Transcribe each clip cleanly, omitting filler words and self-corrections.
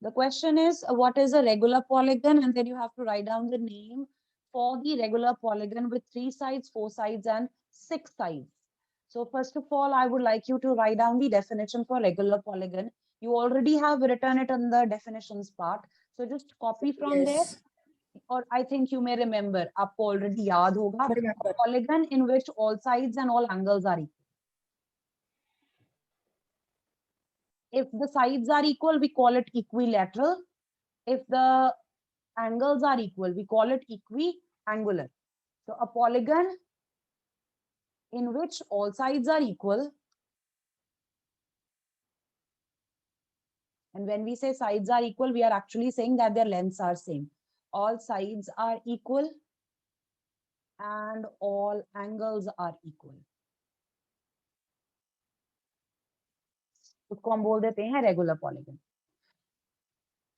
The question is, what is a regular polygon? And then you have to write down the name for the regular polygon with 3 sides, 4 sides, and 6 sides. So first of all, I would like you to write down the definition for regular polygon. You already have written it in the definitions part. So just copy from there. Or I think you may remember, आपको already याद होगा, a polygon in which all sides and all angles are equal. If the sides are equal, we call it equilateral. If the angles are equal, we call it equiangular. So a polygon in which all sides are equal, and when we say sides are equal, we are actually saying that their lengths are same. All sides are equal and all angles are equal. उसको हम बोल देते हैं regular polygon.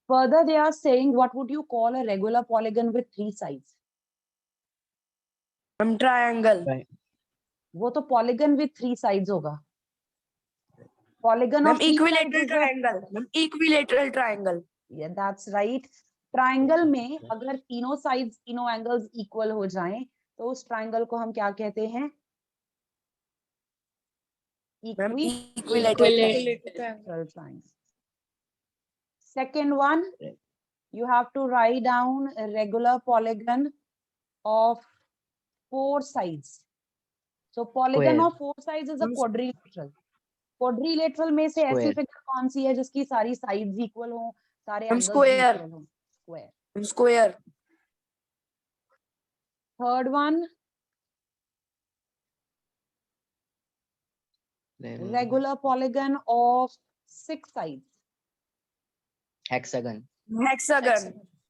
Further, they are saying, what would you call a regular polygon with 3 sides? Triangle. वो तो polygon with 3 sides होगा. Polygon of 3 equilateral sides triangle. Equilateral triangle. Yeah, that's right. Triangle में अगर तीनों sides, तीनों angles equal हो जाएं, तो उस triangle को हम क्या कहते हैं? Equilateral triangle. Second one, you have to write down a regular polygon of 4 sides. So polygon of 4 sides is a quadrilateral. Quadrilateral में से ऐसी figure कौन सी है जिसकी सारी sides equal हो, सारे angles equal हो? Square. Third one, regular polygon of 6 sides. Hexagon.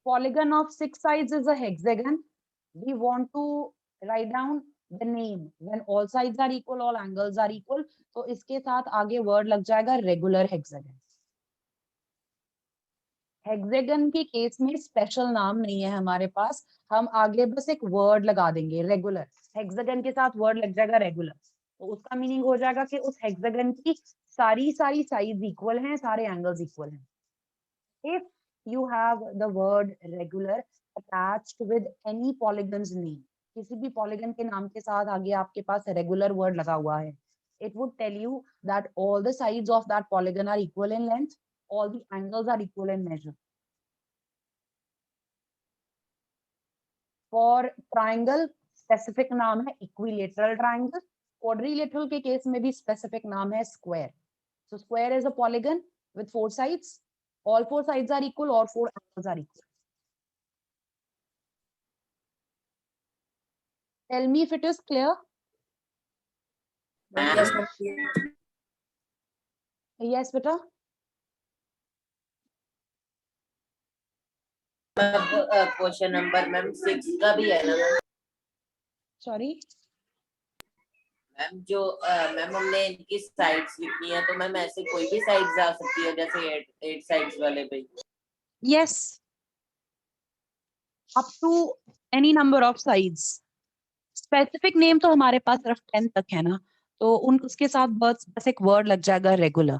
Polygon of 6 sides is a hexagon. We want to write down the name when all sides are equal, all angles are equal. तो इसके साथ आगे word लग जाएगा regular hexagon. Hexagon के case में special नाम नहीं है हमारे पास, हम आगे बस एक वर्ड लगा देंगे रेगुलर. हेक्सागन के साथ वर्ड लग जाएगा रेगुलर, तो उसका मीनिंग हो जाएगा कि उस हेक्सागन की सारी साइड इक्वल हैं, सारे एंगल्स इक्वल हैं. If you have the word regular attached with any polygon's name, किसी भी polygon के नाम के साथ आगे आपके पास regular word लगा हुआ है, it would tell you that all the sides of that polygon are equal in length, all the angles are equal in measure. For triangle specific नाम है equilateral triangle, quadrilateral के केस में भी specific नाम है square. So square is a polygon with 4 sides. All 4 sides are equal or 4 angles are equal. Tell me if it is clear. Yes, beta. Question number ma'am 6 का भी है ना ma'am? Sorry. Ma'am जो ma'am हमने इनकी sides लिखनी है, तो मैम ऐसे कोई भी साइड्स आ सकती है जैसे 8 साइड्स वाले पे? Yes. Up to any number of sides. Specific name तो हमारे पास सिर्फ 10 तक है ना, तो उसके साथ बस एक वर्ड लग जाएगा रेगुलर.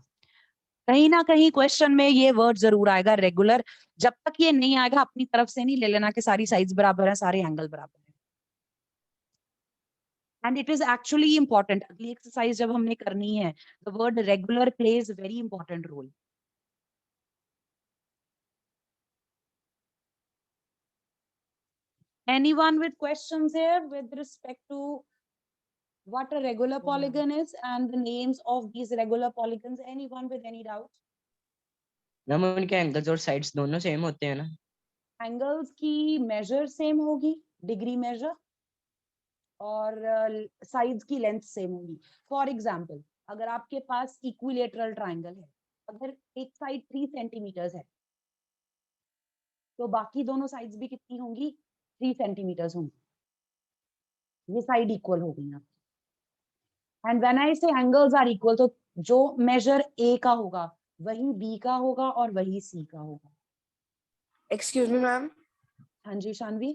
कहीं ना कहीं क्वेश्चन में ये वर्ड जरूर आएगा रेगुलर. जब तक ये नहीं आएगा अपनी तरफ से नहीं ले लेना कि सारी साइड्स बराबर है, सारे एंगल बराबर है. And it is actually important. अगली एक्सरसाइज जब हमने करनी है, the word regular plays very important role. Anyone with questions here with respect to what a regular polygon is and the names of these regular polygons? Anyone with any doubt? Ma'am उनके angles और sides दोनों same होते हैं ना? Angles की major same होगी, degree major, और sides की लेंथ सेम होगी. फॉर एग्जांपल, अगर आपके पास इक्विलेटरल ट्रायंगल है, अगर एक साइड 3 सेंटीमीटर है, तो बाकी दोनों साइड्स भी कितनी होंगी? 3 सेंटीमीटर होंगी. ये साइड इक्वल हो गई आपकी. एंड व्हेन आई से एंगल्स आर इक्वल, तो जो मेजर ए का होगा वही बी का होगा और वही सी का होगा. Excuse me ma'am. हाँ जी शानवी.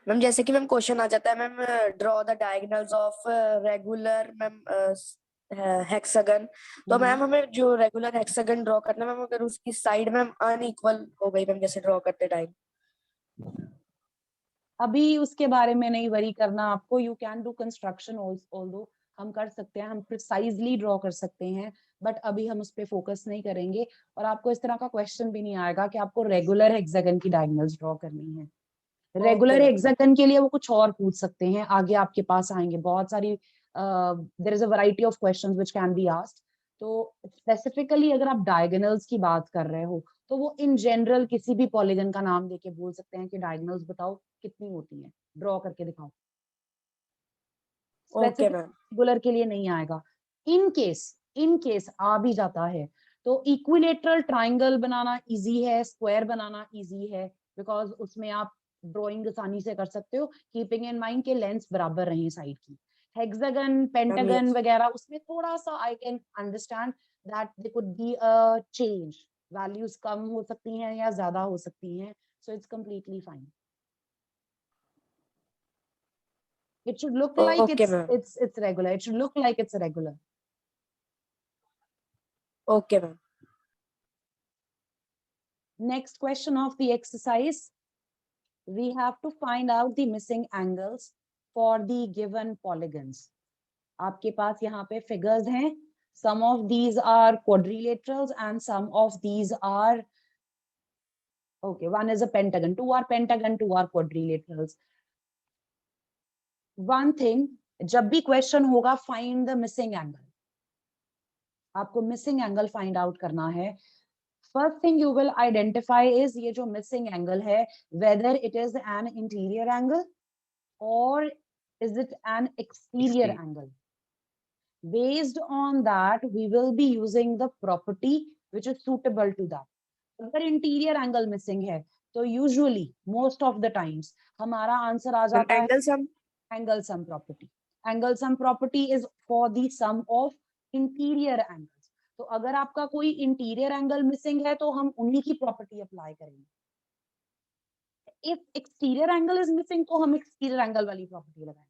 मैम जैसे कि मैम क्वेश्चन आ जाता है ma'am draw the diagonals of regular ma'am hexagon, तो हम्म। मैम हमें जो रेगुलर हेक्सागन ड्रॉ करना है मैम, अगर उसकी साइड मैम अनइक्वल हो गई मैम जैसे ड्रॉ करते टाइम, अभी उसके बारे में नहीं वरी करना आपको, you can do construction although, हम कर सकते हैं, हम प्रिसाइजली ड्रॉ कर सकते हैं, बट अभी हम उस पर फोकस नहीं करेंगे। और आपको इस तरह का क्वेश्चन भी नहीं आएगा कि आपको रेगुलर हेक्सागन की डायगोनल्स ड्रॉ करनी है। Regular ma'am. हेक्सागन के लिए वो कुछ और पूछ सकते हैं, आगे आपके पास आएंगे बहुत सारी, there is a variety of questions which can be asked. तो स्पेसिफिकली अगर आप डायगोनल्स की बात कर रहे हो तो वो इन जनरल किसी भी पॉलीगन का नाम देके बोल सकते हैं कि डायगोनल्स बताओ कितनी होती हैं, ड्रॉ करके दिखाओ। Okay specific ma'am. रेगुलर के लिए नहीं आएगा। इन केस आ भी जाता है तो इक्विलेटरल ट्राइंगल बनाना इजी है, स्क्वायर बनाना इजी है, बिकॉज उसमें आप ड्राइंग आसानी से कर सकते हो, कीपिंग इन माइंड के लेंस बराबर रहे साइड की। Hexagon, pentagon yes. वगैरह उसमें थोड़ा सा I can understand that they could be a change, values कम हो सकती हैं या ज्यादा हो सकती हैं, so it's completely fine. It should look like okay ma'am. it's regular. It should look like it's regular. Okay ma'am. Next question of the exercise. We have to find out the missing angles for the given polygons. आपके पास यहाँ पे figures हैं. Some of these are quadrilaterals and some of these are, okay, one is a pentagon, two are pentagon, two are quadrilaterals. One thing, जब भी question होगा find the missing angle. आपको missing angle find out करना है. First thing you will identify is ये जो missing angle है, whether it is an interior angle or is it an exterior Exterior. angle. Based on that, we will be using the property which is suitable to that. अगर interior angle missing है, तो usually most of the times हमारा answer आ ma'am जाता है angle sum. angle sum property. Angle sum property is for the sum of interior angles. तो अगर आपका कोई इंटीरियर एंगल मिसिंग है तो हम उन्हीं की प्रॉपर्टी अप्लाई करेंगे। If exterior angle is missing तो हम एक्सटीरियर एंगल वाली प्रॉपर्टी लगाएंगे।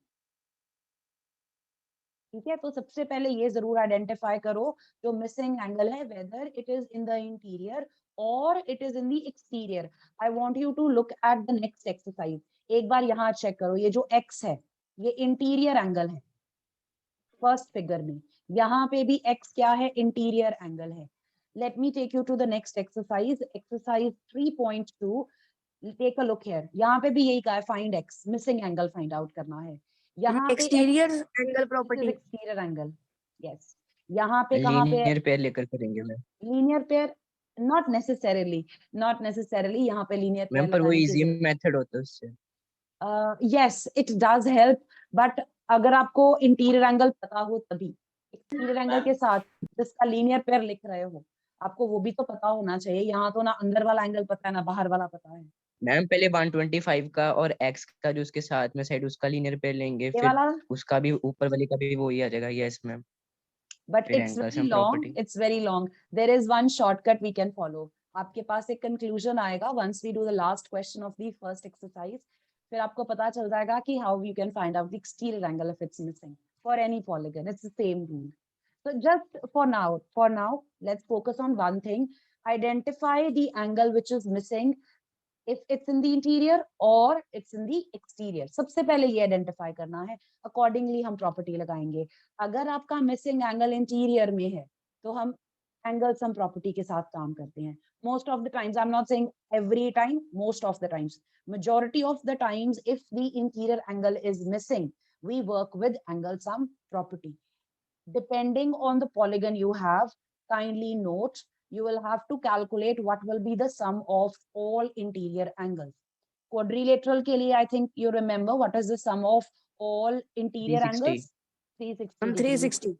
ठीक है, तो सबसे पहले ये जरूर आइडेंटिफाई करो जो मिसिंग एंगल है, whether it is in the interior और it is in the exterior. I want you to look at the next exercise. एक बार यहाँ चेक करो, ये जो एक्स है ये इंटीरियर एंगल है फर्स्ट फिगर में, यहाँ पे भी x क्या है, इंटीरियर एंगल है। Let me take you to the next exercise, exercise 3.2। Take a look here, यहाँ पे भी यही कहा है find x, missing angle find out करना है। यहाँ पे exterior angle property, property. Exterior angle, yes. यहाँ पे कहाँ पे लीनियर पेयर लेकर करेंगे ma'am. Linear pair, not necessarily, not necessarily यहाँ पे लीनियर पेयर मैम पर वो लगाने की इजी जरूरत, मेथड होता है उससे। yes it does help, but अगर आपको इंटीरियर एंगल पता हो तभी। एक्सटीरियर एंगल के साथ जिसका लीनियर पेयर लिख रहे हो आपको वो भी तो पता होना चाहिए। यहाँ तो ना अंदर वाला एंगल पता है ना बाहर वाला पता है। मैम पहले 125 का और x का जो उसके साथ में साइड उसका लीनियर पेयर लेंगे, ये फिर वाला, उसका भी ऊपर वाले का भी वो ही आ जाएगा। Yes ma'am. but फिर it's angle very sum long, property. it's very long. There is one shortcut we can follow. आपके पास एक कंक्लूजन आएगा once we do the last question of the first exercise. फिर आपको पता चल जाएगा कि how you can find out the exterior angle if it's missing for any polygon. It's the same rule. So just for now, let's focus on one thing. Identify the angle which is missing if it's in the interior or it's in the exterior. सबसे पहले ये identify करना है, accordingly हम property लगाएंगे। अगर आपका missing angle interior में है तो हम एंगल सम प्रॉपर्टी के साथ काम करते हैं। Most of the times, I am not saying every time, most of the times, majority of the times if the interior angle is missing, we work with angle sum property. Depending on the polygon you have, kindly note you will have to calculate what will be the sum of all interior angles. Quadrilateral के लिए I think you remember what is the sum of all interior 360। angles? 360 हम degrees. 360।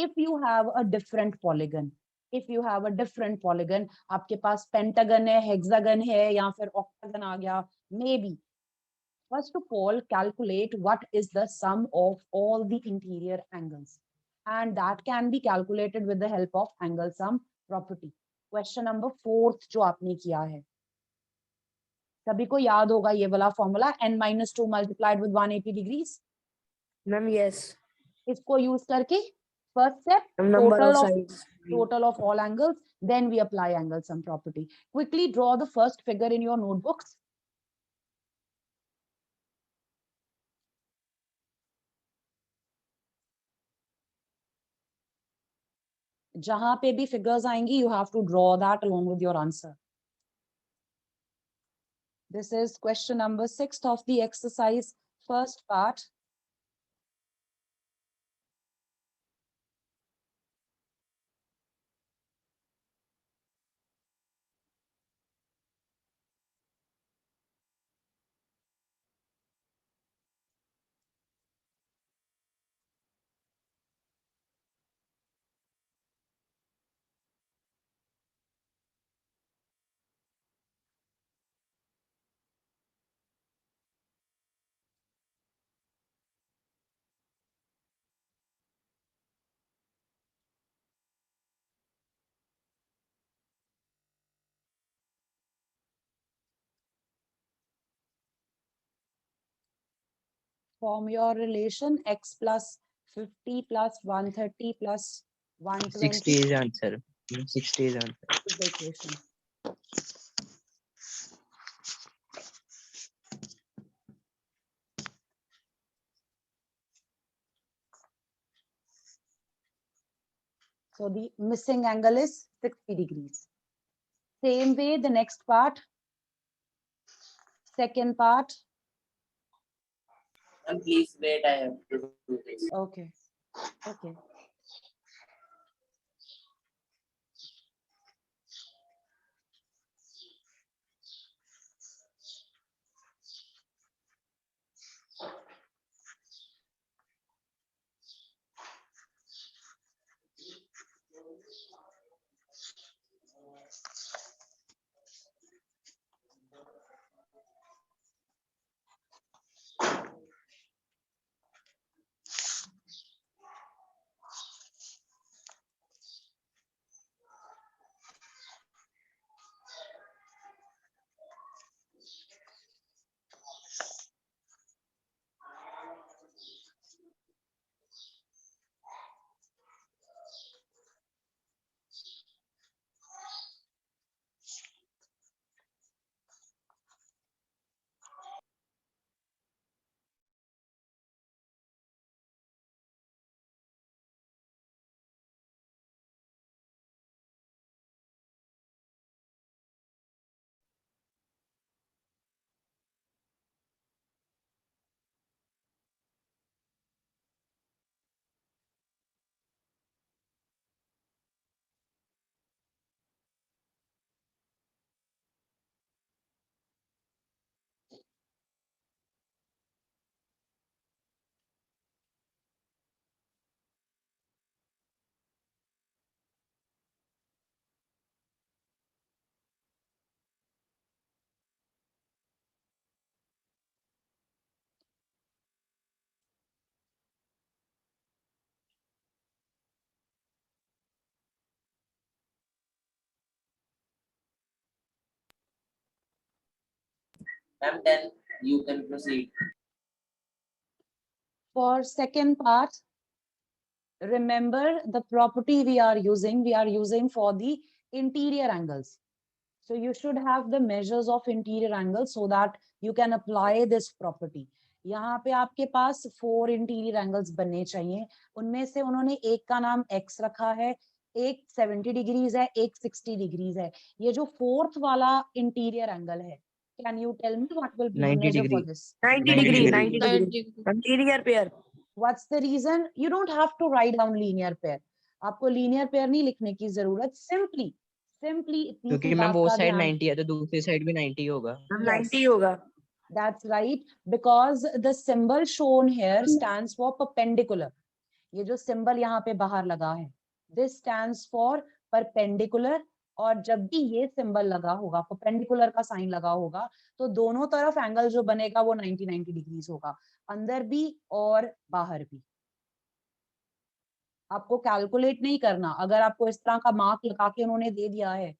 If you have a different polygon, if you have a different polygon, आपके पास pentagon है, hexagon है या फिर octagon आ गया, maybe. First of all, calculate what is the sum of all the interior angles. And that can be calculated with the help of angle sum property. Question number 4 जो आपने किया है, सभी को याद होगा ये वाला formula, n-2 multiplied with 180 degrees. Ma'am yes. इसको यूज करके First step, Number of total of sides. all angles, then we apply angle sum property. Quickly draw the first figure in your notebooks. जहां पे भी figures आएंगी, you have to draw that along with your answer. This is question number 6 of the exercise, first part. Form your relation x plus 50 plus 130 plus 120 60 is answer. 60 is answer. is the equation. So the missing angle is 60 degrees. Same way, the next part, second part. And please wait, I have to do this. Okay. Okay. And then you can proceed. For second part, remember the property we are using for the interior angles. So you should have the measures of interior angles so that you can apply this property. यहाँ पे आपके पास 4 interior angles बनने चाहिए, उनमें से उन्होंने एक का नाम x रखा है, एक 70 डिग्रीज है, एक 60 डिग्रीज है. ये जो फोर्थ वाला इंटीरियर एंगल है, can you tell me what will be the 90 measure for degree. this? 90 90 degree, degree. 90 degree. Interior pair. What's the reason? You don't have to write down linear pair. आपको linear pair नहीं लिखने की जरूरत, simply इतनी क्योंकि सी ma'am बात वो का साइड ध्यान. 90 है तो दूसरी साइड भी 90 होगा. Yes. 90 होगा. That's right, because the symbol shown here stands for perpendicular. ये जो symbol यहाँ पे बाहर लगा है, this stands for perpendicular. और जब भी ये symbol लगा होगा, perpendicular का sign लगा होगा, तो दोनों तरफ एंगल जो बनेगा वो 90 डिग्रीज होगा, अंदर भी और बाहर भी. आपको कैलकुलेट नहीं करना, अगर आपको इस तरह का मार्क लगा के उन्होंने दे दिया है,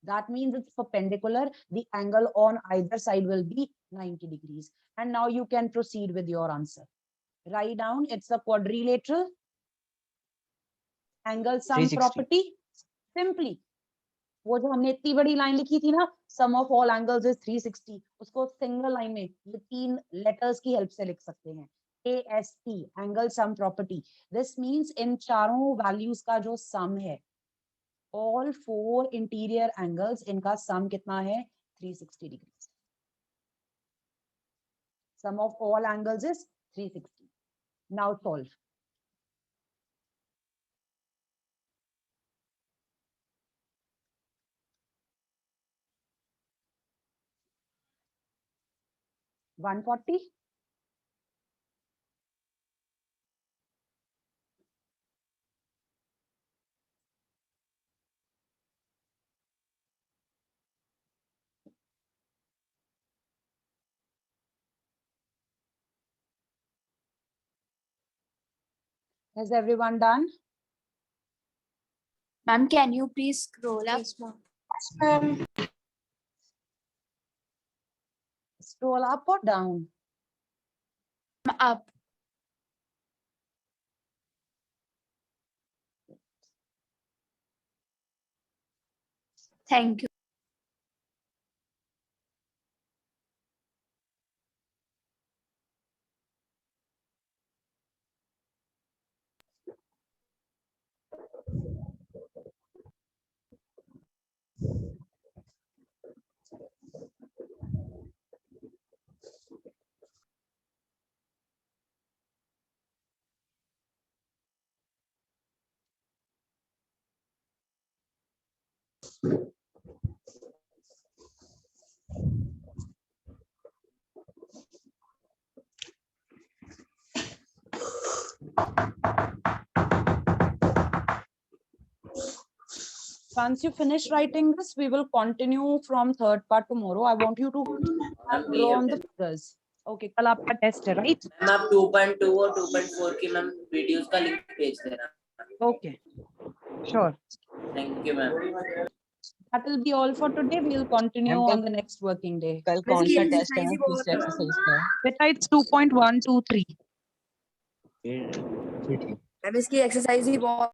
that means it's perpendicular, the angle on either side will be 90 degrees. And now you can proceed with your answer. Write down, it's a quadrilateral. Angle sum 360. Property simply वो जो हमने इतनी बड़ी लाइन लिखी थी ना, सम ऑफ ऑल एंगल्स इज 360, उसको single line में ये 3 लेटर्स की हेल्प से लिख सकते हैं। ASP angle sum property, this means इन चारों वैल्यूज का जो सम है, ऑल 4 इंटीरियर एंगल्स, इनका सम कितना है 360 degree. Sum of all angles is 360. Now solve. $140. Has everyone done? Ma'am, can you please scroll up? Scroll up or down? Up. Thank you. Once you finish writing this, we will continue from third part tomorrow. I want you to draw on the figures. Okay, कल आपका test है, right? Ma'am आप 2.2 और 2.4 की ma'am videos का link भेज देना। Okay, sure. Thank you ma'am. That will be all for today. We will continue Ma'am, on the next working day. कल कौन इसकी सा टेस्ट है exercise ही बहुत है। एक्सरसाइज का? Beta, it's 2.123. फिर ठीक है। मैम इसकी एक्सरसाइज ही बहुत